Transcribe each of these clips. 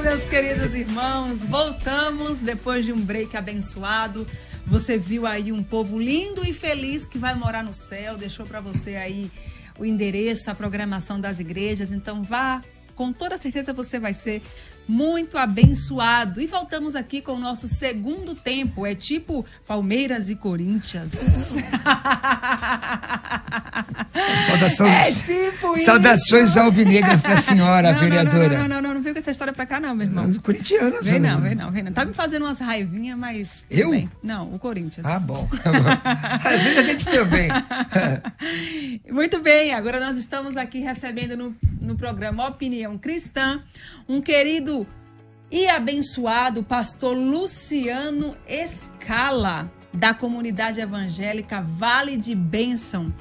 Olá, meus queridos irmãos, voltamos depois de um break abençoado. Você viu aí um povo lindo e feliz que vai morar no céu, deixou para você aí o endereço, a programação das igrejas, então vá, com toda certeza você vai ser muito abençoado. E voltamos aqui com o nosso segundo tempo, é tipo Palmeiras e Corinthians. Saudações alvinegras para a senhora, vereadora. Não veio com essa história para cá não, meu irmão. Corintiano. Vem não. Tá me fazendo umas raivinhas, mas... Eu? Bem. Não, o Corinthians. Ah, bom. Às vezes a gente também. Muito bem, agora nós estamos aqui recebendo no programa Opinião Cristã um querido e abençoado pastor Luciano Escala, da comunidade evangélica Vale de Bênção,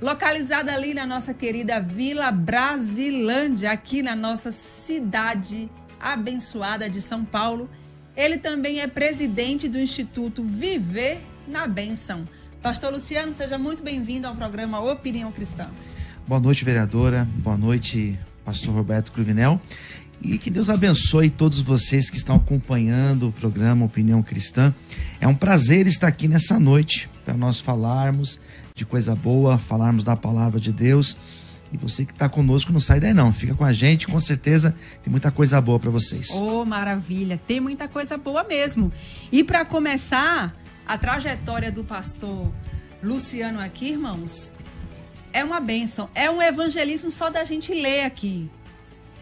localizada ali na nossa querida Vila Brasilândia, aqui na nossa cidade abençoada de São Paulo. Ele também é presidente do Instituto Viver na Bênção. Pastor Luciano, seja muito bem-vindo ao programa Opinião Cristã. Boa noite, vereadora. Boa noite, pastor Roberto Cruvinel. E que Deus abençoe todos vocês que estão acompanhando o programa Opinião Cristã. É um prazer estar aqui nessa noite para nós falarmos de coisa boa, falarmos da palavra de Deus. E você que está conosco não sai daí não, fica com a gente, com certeza tem muita coisa boa para vocês. Oh, maravilha, tem muita coisa boa mesmo. E para começar, a trajetória do pastor Luciano aqui, irmãos, é uma bênção, é um evangelismo só da gente ler aqui.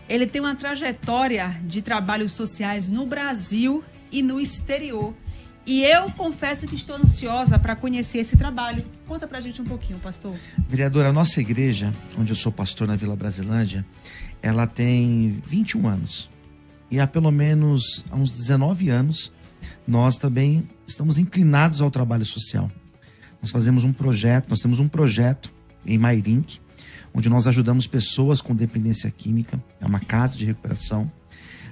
Ele tem uma trajetória de trabalhos sociais no Brasil e no exterior. E eu confesso que estou ansiosa para conhecer esse trabalho. Conta pra gente um pouquinho, pastor. Vereadora, a nossa igreja, onde eu sou pastor na Vila Brasilândia, ela tem 21 anos. E há pelo menos há uns 19 anos, nós também estamos inclinados ao trabalho social. Nós temos um projeto em Mairink, onde nós ajudamos pessoas com dependência química, é uma casa de recuperação.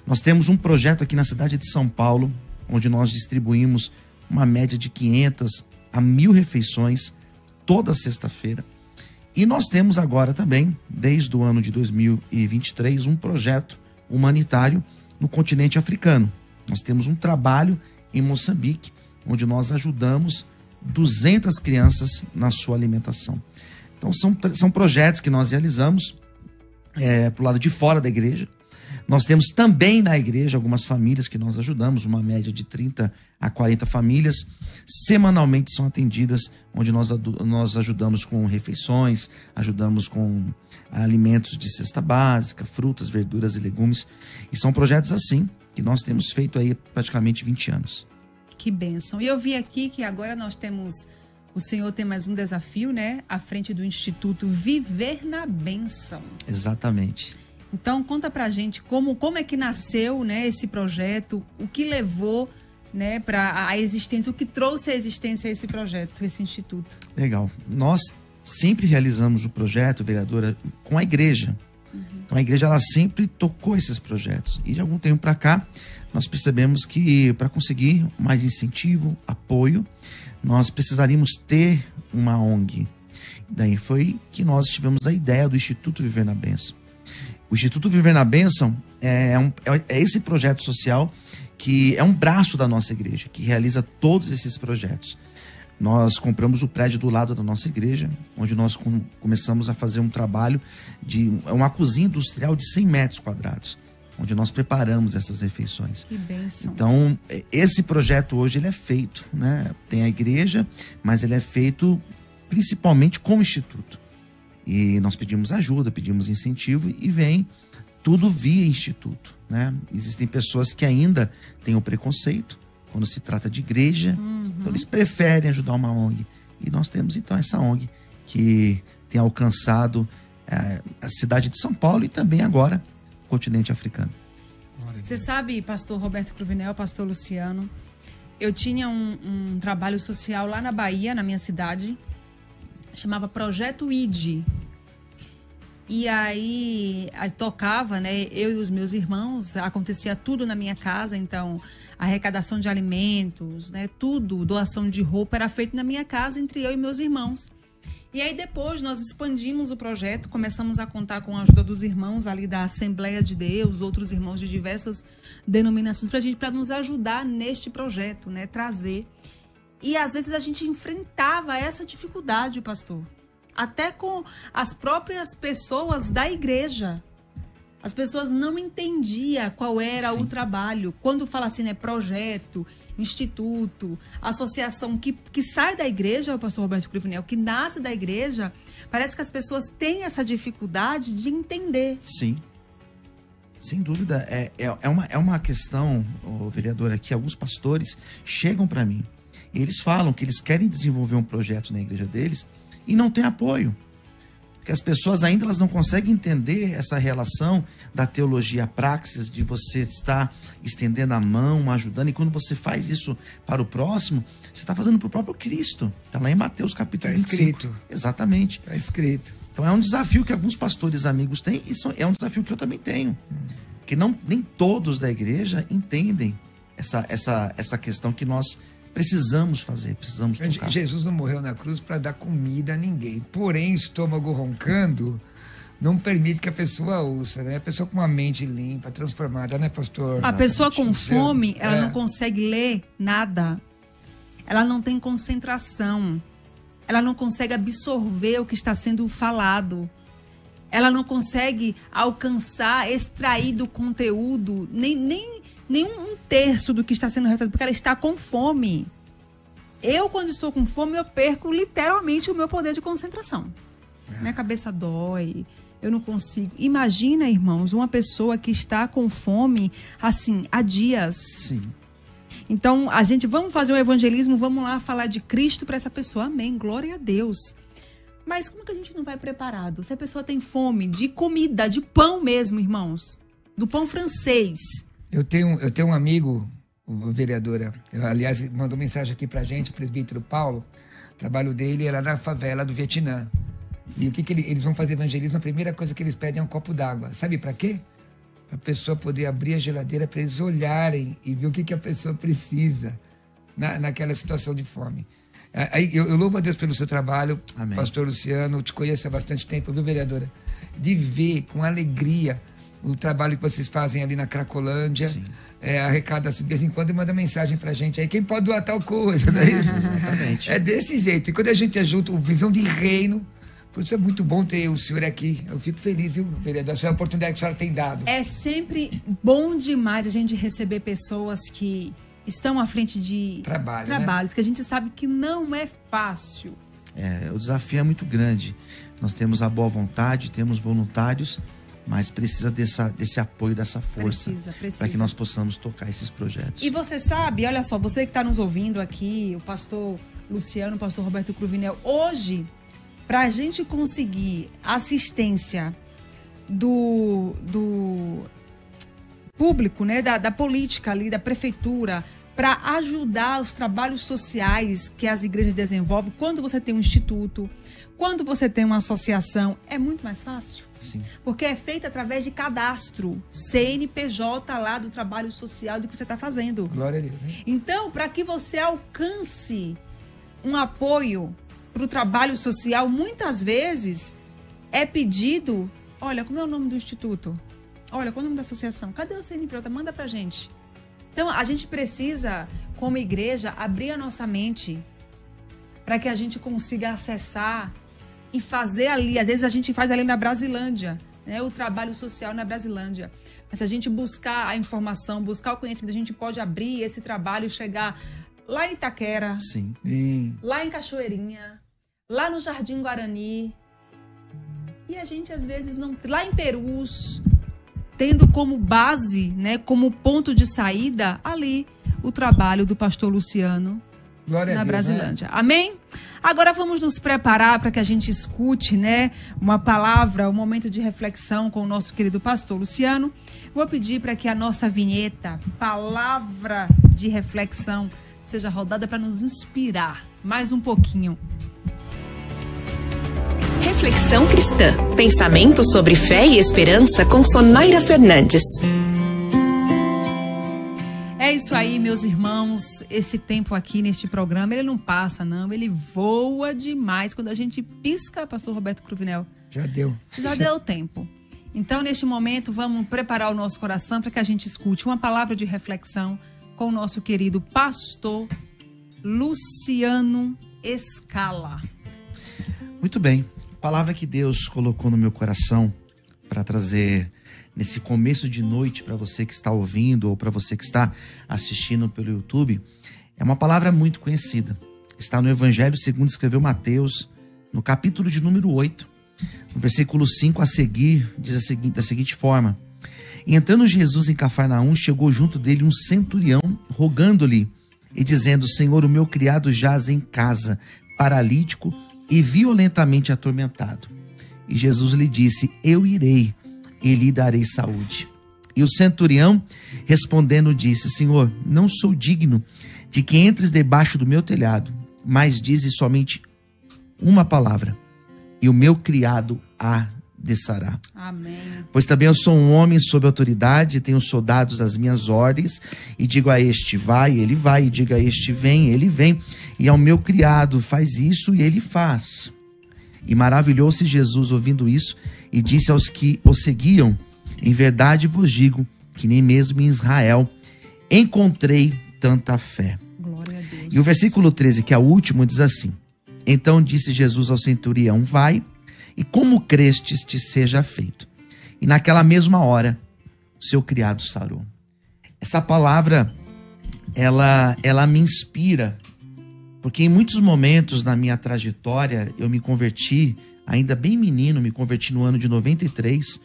Nós temos um projeto aqui na cidade de São Paulo, onde nós distribuímos uma média de 500 a 1.000 refeições toda sexta-feira. E nós temos agora também, desde o ano de 2023, um projeto humanitário no continente africano. Nós temos um trabalho em Moçambique, onde nós ajudamos 200 crianças na sua alimentação. Então são projetos que nós realizamos para o lado de fora da igreja. Nós temos também na igreja algumas famílias que nós ajudamos, uma média de 30 a 40 famílias. Semanalmente são atendidas, onde nós ajudamos com refeições, ajudamos com alimentos de cesta básica, frutas, verduras e legumes. E são projetos assim que nós temos feito aí praticamente 20 anos. Que bênção. E eu vi aqui que agora nós temos... O senhor tem mais um desafio, né? À frente do Instituto Viver na Bênção. Exatamente. Então, conta pra gente como é que nasceu, né, esse projeto, o que levou, né, para a existência, o que trouxe à existência esse projeto, esse instituto. Legal. Nós sempre realizamos o projeto, vereadora, com a igreja. Então, a igreja ela sempre tocou esses projetos. E de algum tempo para cá, nós percebemos que para conseguir mais incentivo, apoio, nós precisaríamos ter uma ONG. Daí foi que nós tivemos a ideia do Instituto Viver na Bênção. O Instituto Viver na Bênção é esse projeto social que é um braço da nossa igreja, que realiza todos esses projetos. Nós compramos o prédio do lado da nossa igreja, onde nós começamos a fazer um trabalho de uma cozinha industrial de 100 metros quadrados, onde nós preparamos essas refeições. Que bênção. Então, esse projeto hoje ele é feito, né? Tem a igreja, mas ele é feito principalmente com o Instituto. E nós pedimos ajuda, pedimos incentivo e vem tudo via Instituto, né? Existem pessoas que ainda têm o preconceito quando se trata de igreja, então eles preferem ajudar uma ONG. E nós temos então essa ONG que tem alcançado a cidade de São Paulo e também agora o continente africano. Você sabe, pastor Roberto Cruvinel, pastor Luciano, eu tinha um trabalho social lá na Bahia, na minha cidade, chamava Projeto ID. E aí tocava, né? Eu e os meus irmãos, acontecia tudo na minha casa, então arrecadação de alimentos, né? Tudo, doação de roupa era feito na minha casa entre eu e meus irmãos. E aí depois nós expandimos o projeto, começamos a contar com a ajuda dos irmãos ali da Assembleia de Deus, outros irmãos de diversas denominações, para nos ajudar neste projeto, né? Trazer. E às vezes a gente enfrentava essa dificuldade, pastor, até com as próprias pessoas da igreja. As pessoas não entendiam qual era o trabalho. Quando fala assim, né, projeto, instituto, associação que sai da igreja, o pastor Roberto Cruvinel, que nasce da igreja, parece que as pessoas têm essa dificuldade de entender. Sim. Sem dúvida. É uma questão, vereador, que alguns pastores chegam para mim e eles falam que eles querem desenvolver um projeto na igreja deles e não tem apoio. Porque as pessoas ainda elas não conseguem entender essa relação da teologia praxis, de você estar estendendo a mão, ajudando. E quando você faz isso para o próximo, você está fazendo para o próprio Cristo. Está lá em Mateus capítulo 25. Escrito. Exatamente. Está escrito. Então é um desafio que alguns pastores amigos têm e é um desafio que eu também tenho. Porque nem todos da igreja entendem essa questão que nós precisamos fazer, precisamos tocar. Jesus não morreu na cruz para dar comida a ninguém. Porém, estômago roncando não permite que a pessoa ouça, né? A pessoa com uma mente limpa, transformada, né, pastor? A pessoa com fome, ela não consegue ler nada. Ela não tem concentração. Ela não consegue absorver o que está sendo falado. Ela não consegue alcançar, extrair do conteúdo nem um terço do que está sendo relatado, porque ela está com fome. Eu, quando estou com fome, eu perco literalmente o meu poder de concentração. Minha cabeça dói, eu não consigo. Imagina, irmãos, uma pessoa que está com fome, assim, há dias. Sim. Então, vamos fazer um evangelismo, vamos lá falar de Cristo para essa pessoa. Amém, glória a Deus. Mas como que a gente não vai preparado? Se a pessoa tem fome de comida, de pão mesmo, irmãos, do pão francês. Eu tenho um amigo, vereadora, aliás, mandou mensagem aqui pra gente, o presbítero Paulo. O trabalho dele era na favela do Vietnã. E o que eles vão fazer evangelismo? A primeira coisa que eles pedem é um copo d'água. Sabe para quê? Para a pessoa poder abrir a geladeira, para eles olharem e ver o que a pessoa precisa naquela situação de fome. Eu louvo a Deus pelo seu trabalho. Amém. Pastor Luciano, te conheço há bastante tempo, viu, vereadora? De ver com alegria o trabalho que vocês fazem ali na Cracolândia, arrecada de vez em quando e manda mensagem pra gente aí, quem pode doar tal coisa, não é isso? Exatamente. É desse jeito. E quando a gente é junto, visão de reino, por isso é muito bom ter o senhor aqui. Eu fico feliz, viu, vereador? Essa é a oportunidade que a senhora tem dado. É sempre bom demais a gente receber pessoas que estão à frente de trabalhos, né? Que a gente sabe que não é fácil. O desafio é muito grande. Nós temos a boa vontade, temos voluntários, mas precisa desse apoio, dessa força, para que nós possamos tocar esses projetos. E você sabe, olha só, você que está nos ouvindo aqui, o pastor Luciano, o pastor Roberto Cruvinel, hoje, para a gente conseguir assistência do público, né, da política ali, da prefeitura, para ajudar os trabalhos sociais que as igrejas desenvolvem, quando você tem um instituto, quando você tem uma associação, é muito mais fácil. Sim. Porque é feito através de cadastro, CNPJ lá do trabalho social do que você está fazendo. Glória a Deus, hein? Então, para que você alcance um apoio para o trabalho social, muitas vezes é pedido, olha, como é o nome do instituto? Olha, qual é o nome da associação? Cadê o CNPJ? Manda pra gente. Então, a gente precisa, como igreja, abrir a nossa mente para que a gente consiga acessar e fazer ali. Às vezes a gente faz ali na Brasilândia, né? O trabalho social na Brasilândia. Mas se a gente buscar a informação, buscar o conhecimento, a gente pode abrir esse trabalho e chegar lá em Itaquera, sim, lá em Cachoeirinha, lá no Jardim Guarani. E a gente, às vezes, não... Lá em Perus, tendo como base, né, como ponto de saída, ali, o trabalho do pastor Luciano na Brasilândia. Né? Amém? Agora vamos nos preparar para que a gente escute, né, uma palavra, um momento de reflexão com o nosso querido pastor Luciano. Vou pedir para que a nossa vinheta, palavra de reflexão, seja rodada para nos inspirar mais um pouquinho. Reflexão Cristã. Pensamento sobre fé e esperança com Sonaira Fernandes. É isso aí, meus irmãos. Esse tempo aqui neste programa, ele não passa, não. Ele voa demais. Quando a gente pisca, pastor Roberto Cruvinel. Já deu. Já deu tempo. Então, neste momento, vamos preparar o nosso coração para que a gente escute uma palavra de reflexão com o nosso querido pastor Luciano Escala. Muito bem. A palavra que Deus colocou no meu coração para trazer nesse começo de noite para você que está ouvindo ou para você que está assistindo pelo YouTube, é uma palavra muito conhecida. Está no Evangelho segundo escreveu Mateus, no capítulo de número 8, no versículo 5 a seguir, diz da seguinte forma: E entrando Jesus em Cafarnaum, chegou junto dele um centurião, rogando-lhe e dizendo: Senhor, o meu criado jaz em casa, paralítico e violentamente atormentado. E Jesus lhe disse: Eu irei e lhe darei saúde. E o centurião, respondendo, disse: Senhor, não sou digno de que entres debaixo do meu telhado, mas dize somente uma palavra, e o meu criado há de sarar. Amém. Pois também eu sou um homem sob autoridade, tenho soldados às minhas ordens, e digo a este, vai, ele vai, e digo a este, vem, ele vem, e ao meu criado, faz isso, e ele faz. E maravilhou-se Jesus ouvindo isso, e disse aos que o seguiam: Em verdade vos digo que nem mesmo em Israel encontrei tanta fé. Glória a Deus. E o versículo 13, que é o último, diz assim: Então disse Jesus ao centurião: Vai, e como crestes te seja feito. E naquela mesma hora, o seu criado sarou. Essa palavra, ela me inspira, porque em muitos momentos na minha trajetória, eu me converti, ainda bem menino, me converti no ano de 93,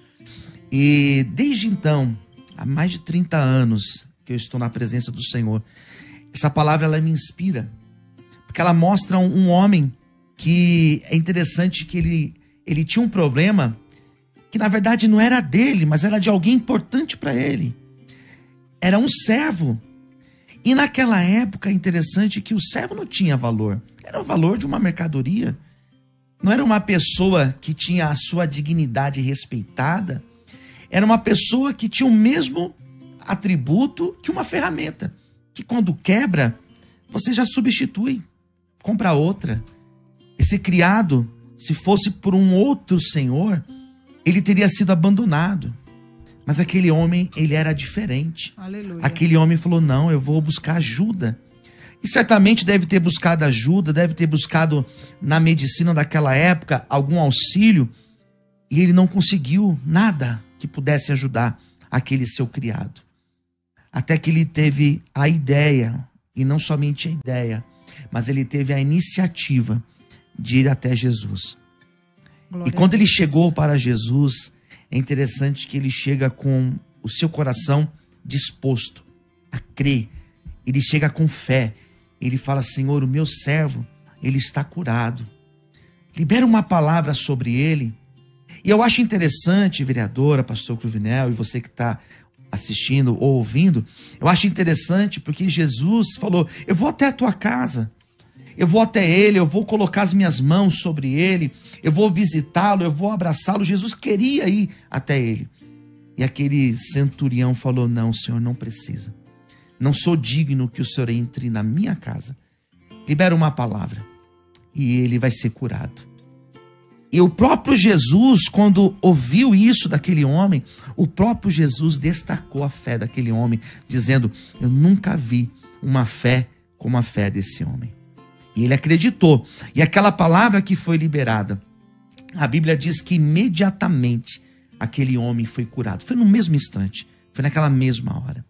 e desde então, há mais de 30 anos que eu estou na presença do Senhor, essa palavra, ela me inspira, porque ela mostra um homem que é interessante que ele tinha um problema que na verdade não era dele, mas era de alguém importante para ele. Era um servo. E naquela época é interessante que o servo não tinha valor. Era o valor de uma mercadoria. Não era uma pessoa que tinha a sua dignidade respeitada. Era uma pessoa que tinha o mesmo atributo que uma ferramenta, que quando quebra, você já substitui, compra outra. Esse criado, se fosse por um outro senhor, ele teria sido abandonado. Mas aquele homem, ele era diferente. Aleluia. Aquele homem falou: não, eu vou buscar ajuda. E certamente deve ter buscado ajuda, deve ter buscado na medicina daquela época algum auxílio. E ele não conseguiu nada que pudesse ajudar aquele seu criado. Até que ele teve a ideia, e não somente a ideia, mas ele teve a iniciativa de ir até Jesus. Glória E quando a ele Deus. chegou para Jesus, é interessante que ele chega com o seu coração disposto a crer. Ele chega com fé. Ele fala: Senhor, o meu servo, ele está curado. Libera uma palavra sobre ele. E eu acho interessante, vereadora, pastor Cruvinel, e você que está assistindo ou ouvindo, eu acho interessante porque Jesus falou: eu vou até a tua casa. Eu vou até ele, eu vou colocar as minhas mãos sobre ele, eu vou visitá-lo, eu vou abraçá-lo. Jesus queria ir até ele. E aquele centurião falou: não, Senhor, não precisa. Não sou digno que o Senhor entre na minha casa. Libera uma palavra e ele vai ser curado. E o próprio Jesus, quando ouviu isso daquele homem, o próprio Jesus destacou a fé daquele homem, dizendo: eu nunca vi uma fé como a fé desse homem. E ele acreditou. E aquela palavra que foi liberada, a Bíblia diz que imediatamente aquele homem foi curado. Foi no mesmo instante. Foi naquela mesma hora.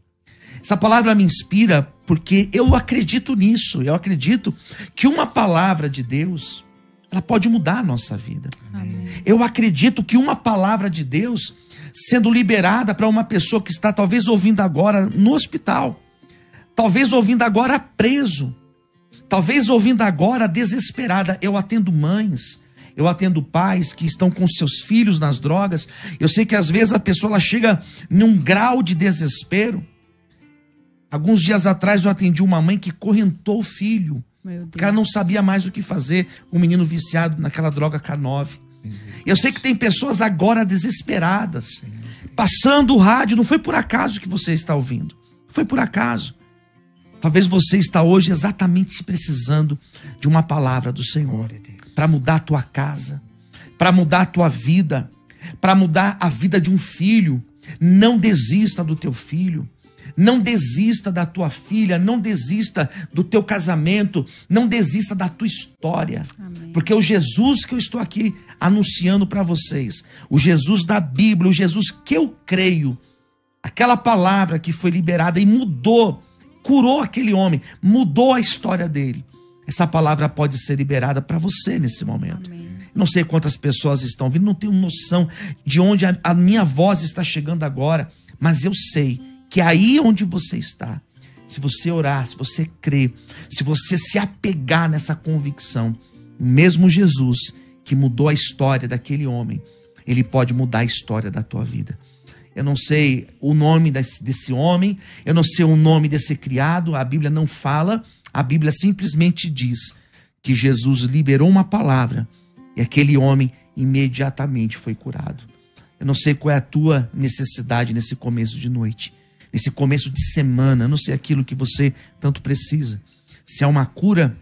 Essa palavra me inspira porque eu acredito nisso. Eu acredito que uma palavra de Deus, ela pode mudar a nossa vida. Amém. Eu acredito que uma palavra de Deus sendo liberada para uma pessoa que está talvez ouvindo agora no hospital, talvez ouvindo agora preso, talvez ouvindo agora desesperada. Eu atendo mães, eu atendo pais que estão com seus filhos nas drogas. Eu sei que às vezes a pessoa ela chega num grau de desespero. Alguns dias atrás eu atendi uma mãe que correntou o filho, Meu Deus. porque ela não sabia mais o que fazer, um menino viciado naquela droga K9. Eu sei que tem pessoas agora desesperadas, passando o rádio. Não foi por acaso que você está ouvindo, foi por acaso. Talvez você está hoje exatamente precisando de uma palavra do Senhor para mudar a tua casa, para mudar a tua vida, para mudar a vida de um filho. Não desista do teu filho, não desista da tua filha, não desista do teu casamento, não desista da tua história. Amém. Porque o Jesus que eu estou aqui anunciando para vocês, o Jesus da Bíblia, o Jesus que eu creio, aquela palavra que foi liberada e mudou, curou aquele homem, mudou a história dele. Essa palavra pode ser liberada para você nesse momento. Amém. Não sei quantas pessoas estão vindo, não tenho noção de onde a minha voz está chegando agora, mas eu sei que aí onde você está, se você orar, se você crer, se você se apegar nessa convicção, o mesmo Jesus que mudou a história daquele homem, ele pode mudar a história da tua vida. Eu não sei o nome desse homem, eu não sei o nome desse criado, a Bíblia não fala, a Bíblia simplesmente diz que Jesus liberou uma palavra e aquele homem imediatamente foi curado. Eu não sei qual é a tua necessidade nesse começo de noite, nesse começo de semana, eu não sei aquilo que você tanto precisa. Se é uma cura,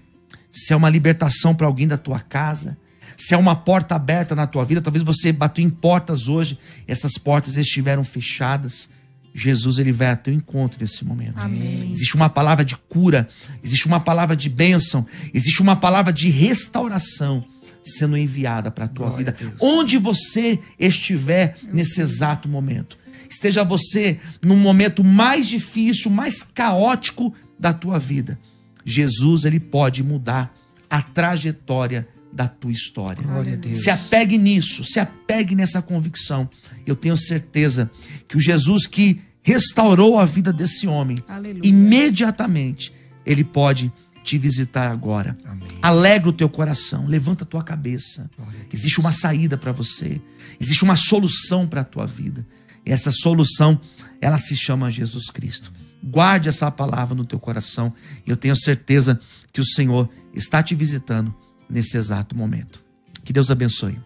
se é uma libertação para alguém da tua casa, se é uma porta aberta na tua vida, talvez você bateu em portas hoje, essas portas estiveram fechadas. Jesus, ele vai ao teu encontro nesse momento. Amém. Existe uma palavra de cura, existe uma palavra de bênção, existe uma palavra de restauração sendo enviada para a tua vida. Onde você estiver nesse exato momento. Esteja você num momento mais difícil, mais caótico da tua vida. Jesus, ele pode mudar a trajetória da tua história. Glória a Deus. Se apegue nisso, se apegue nessa convicção. Eu tenho certeza que o Jesus que restaurou a vida desse homem, Aleluia. imediatamente, ele pode te visitar agora. Amém. Alegra o teu coração, levanta a tua cabeça. Existe uma saída para você, existe uma solução para a tua vida. E essa solução, ela se chama Jesus Cristo. Guarde essa palavra no teu coração e eu tenho certeza que o Senhor está te visitando nesse exato momento. Que Deus abençoe.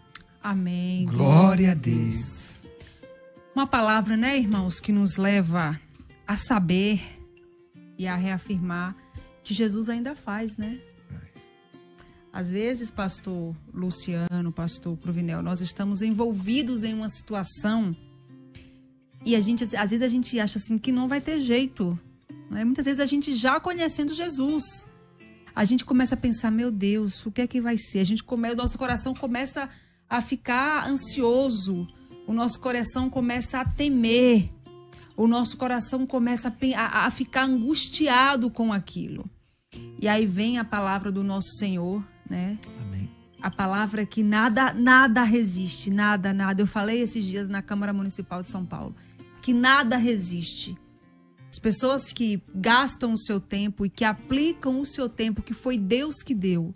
Amém. Glória a Deus. Uma palavra, né, irmãos, que nos leva a saber e a reafirmar que Jesus ainda faz, né? Às vezes, pastor Luciano, pastor Cruvinel, nós estamos envolvidos em uma situação e às vezes a gente acha assim que não vai ter jeito, né? Muitas vezes a gente já conhecendo Jesus, a gente começa a pensar, meu Deus, o que é que vai ser? O nosso coração começa a ficar ansioso, o nosso coração começa a temer, o nosso coração começa a ficar angustiado com aquilo. E aí vem a palavra do nosso Senhor, né? Amém. A palavra que nada resiste, nada. Eu falei esses dias na Câmara Municipal de São Paulo, que nada resiste. As pessoas que gastam o seu tempo e que aplicam o seu tempo, que foi Deus que deu.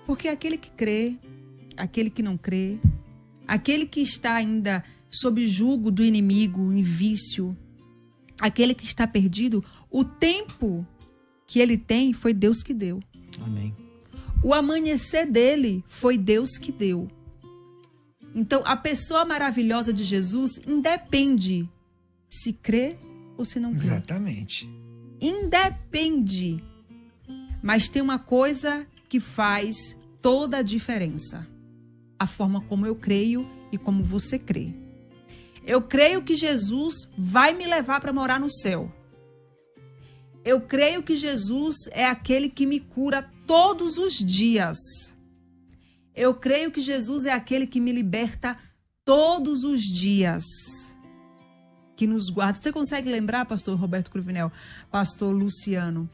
Porque aquele que crê, aquele que não crê, aquele que está ainda sob julgo do inimigo, em vício, aquele que está perdido, o tempo que ele tem foi Deus que deu. Amém. O amanhecer dele foi Deus que deu. Então, a pessoa maravilhosa de Jesus independe se crê ou se não crê. Exatamente. Independe. Mas tem uma coisa que faz toda a diferença. A forma como eu creio e como você crê. Eu creio que Jesus vai me levar para morar no céu. Eu creio que Jesus é aquele que me cura todos os dias. Eu creio que Jesus é aquele que me liberta todos os dias. Que nos guarda. Você consegue lembrar, pastor Roberto Cruvinel, pastor Luciano,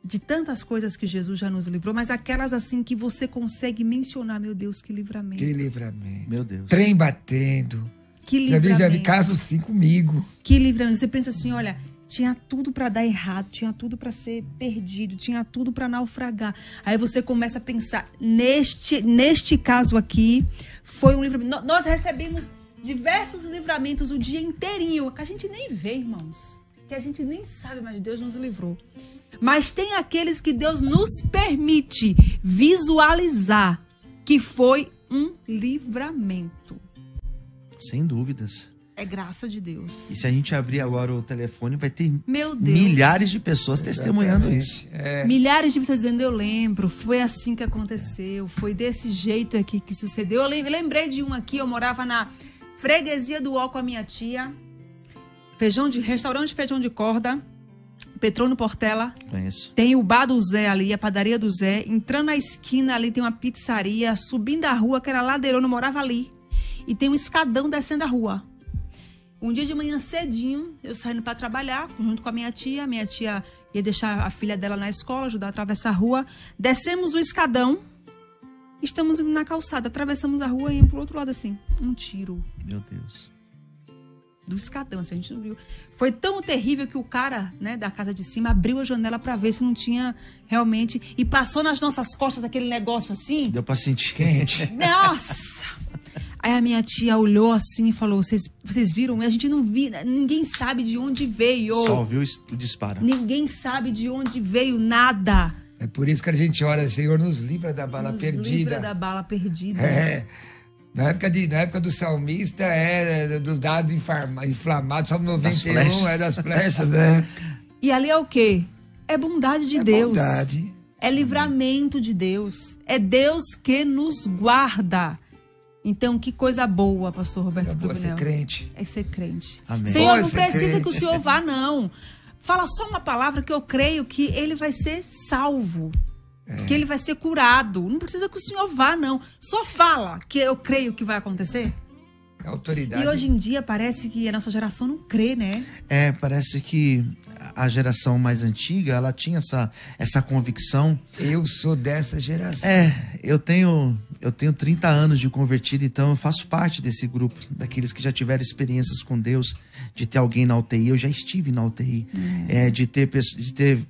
de tantas coisas que Jesus já nos livrou, mas aquelas assim que você consegue mencionar, meu Deus, que livramento. Que livramento. Meu Deus. Trem batendo. Que livramento. Já vi casos assim comigo. Que livramento. Você pensa assim, olha, tinha tudo para dar errado, tinha tudo para ser perdido, tinha tudo para naufragar. Aí você começa a pensar, neste caso aqui, foi um livramento. Nós recebemos diversos livramentos o dia inteirinho, que a gente nem vê, irmãos. Que a gente nem sabe, mas Deus nos livrou. Mas tem aqueles que Deus nos permite visualizar que foi um livramento. Sem dúvidas. É graça de Deus. E se a gente abrir agora o telefone, vai ter Meu Deus. milhares de pessoas testemunhando Exatamente. isso. Milhares de pessoas dizendo, eu lembro, foi assim que aconteceu, foi desse jeito aqui que sucedeu. Eu lembrei de um aqui, eu morava na freguesia do Ó com a minha tia, restaurante feijão de corda, Petrônio Portela. Conheço. Tem o bar do Zé ali, a padaria do Zé. Entrando na esquina ali tem uma pizzaria, subindo a rua, que era ladeirona, eu morava ali. E tem um escadão descendo a rua. Um dia de manhã cedinho, eu saindo para trabalhar, junto com a minha tia ia deixar a filha dela na escola, ajudar a atravessar a rua. Descemos o escadão, estamos indo na calçada, atravessamos a rua e indo pro outro lado assim. Um tiro Meu Deus. do escadão, assim, a gente não viu. Foi tão terrível que o cara, né, da casa de cima abriu a janela para ver se não tinha realmente, e passou nas nossas costas aquele negócio assim. Deu pra sentir. Quente. Nossa! Aí a minha tia olhou assim e falou, vocês viram? A gente não viu, ninguém sabe de onde veio. Só viu o disparo. Ninguém sabe de onde veio nada. É por isso que a gente ora, Senhor, nos livra da bala Nos perdida. livra da bala perdida. Na época do salmista, dos dados inflamados, Salmo 91, flechas. das flechas, né? E ali é o quê? É bondade de É Deus. bondade. É livramento de Deus. É Deus que nos guarda. Então, que coisa boa, pastor Roberto É boa ser Cruvinel. crente. É ser crente. Amém. Senhor, Boa não ser precisa crente. que o Senhor vá, não. Fala só uma palavra que eu creio que ele vai ser salvo. Que ele vai ser curado. Não precisa que o Senhor vá, não. Só fala que eu creio que vai acontecer. É autoridade. E hoje em dia parece que a nossa geração não crê, né? Parece que a geração mais antiga, ela tinha essa convicção. Eu sou dessa geração. Eu tenho 30 anos de convertido, então eu faço parte desse grupo, daqueles que já tiveram experiências com Deus, de ter alguém na UTI. Eu já estive na UTI,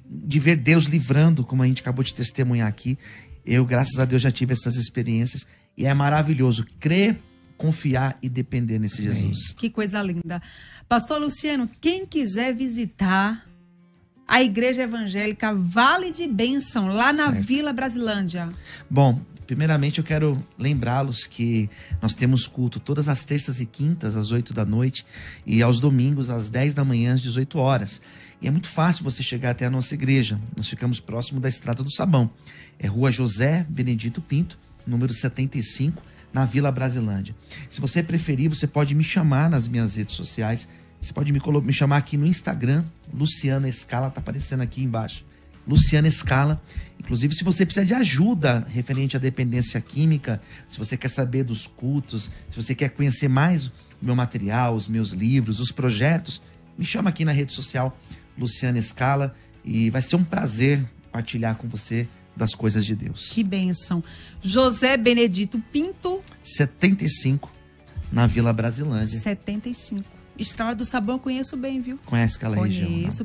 de ver Deus livrando, como a gente acabou de testemunhar aqui. Eu, graças a Deus, já tive essas experiências e é maravilhoso crer, confiar e depender nesse Jesus. Que coisa linda. Pastor Luciano, quem quiser visitar a Igreja Evangélica Vale de Bênção, lá na Certo. Vila Brasilândia. Bom, primeiramente eu quero lembrá-los que nós temos culto todas as terças e quintas, às 8 da noite, e aos domingos, às 10 da manhã, às 18 horas. E é muito fácil você chegar até a nossa igreja. Nós ficamos próximo da Estrada do Sabão. É Rua José Benedito Pinto, número 75, na Vila Brasilândia. Se você preferir, você pode me chamar nas minhas redes sociais. Você pode me chamar aqui no Instagram, Luciano Escala, tá aparecendo aqui embaixo. Luciano Escala. Inclusive, se você precisa de ajuda referente à dependência química, se você quer saber dos cultos, se você quer conhecer mais o meu material, os meus livros, os projetos, me chama aqui na rede social, Luciano Escala, e vai ser um prazer partilhar com você das coisas de Deus. Que bênção. José Benedito Pinto, 75, na Vila Brasilândia. 75. Estrada do Sabão eu conheço bem, viu? Conhece aquela região, não? Conheço,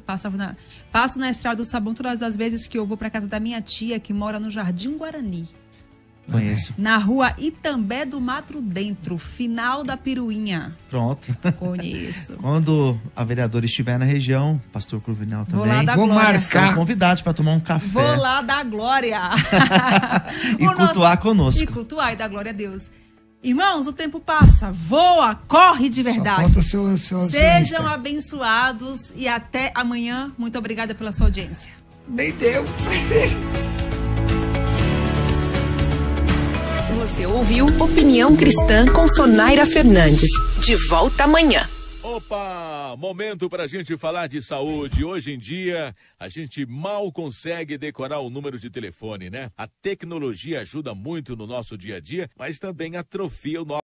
passo na Estrada do Sabão todas as vezes que eu vou para casa da minha tia, que mora no Jardim Guarani. Conheço. Na rua Itambé do Mato Dentro, final da Piruinha. Pronto. Conheço. Quando a vereadora estiver na região, pastor Cruvinel Vou também, lá dar Vou glória. marcar. estão convidados para tomar um café Vou lá dar glória. e cultuar conosco. E cultuar e dar glória a Deus. Irmãos, o tempo passa, voa, corre de verdade. Só falta o seu Sejam Insta. abençoados e até amanhã. Muito obrigada pela sua audiência. Nem deu. Você ouviu Opinião Cristã com Sonaira Fernandes. De volta amanhã. Opa, momento para a gente falar de saúde. Hoje em dia, a gente mal consegue decorar o número de telefone, né? A tecnologia ajuda muito no nosso dia a dia, mas também atrofia o nosso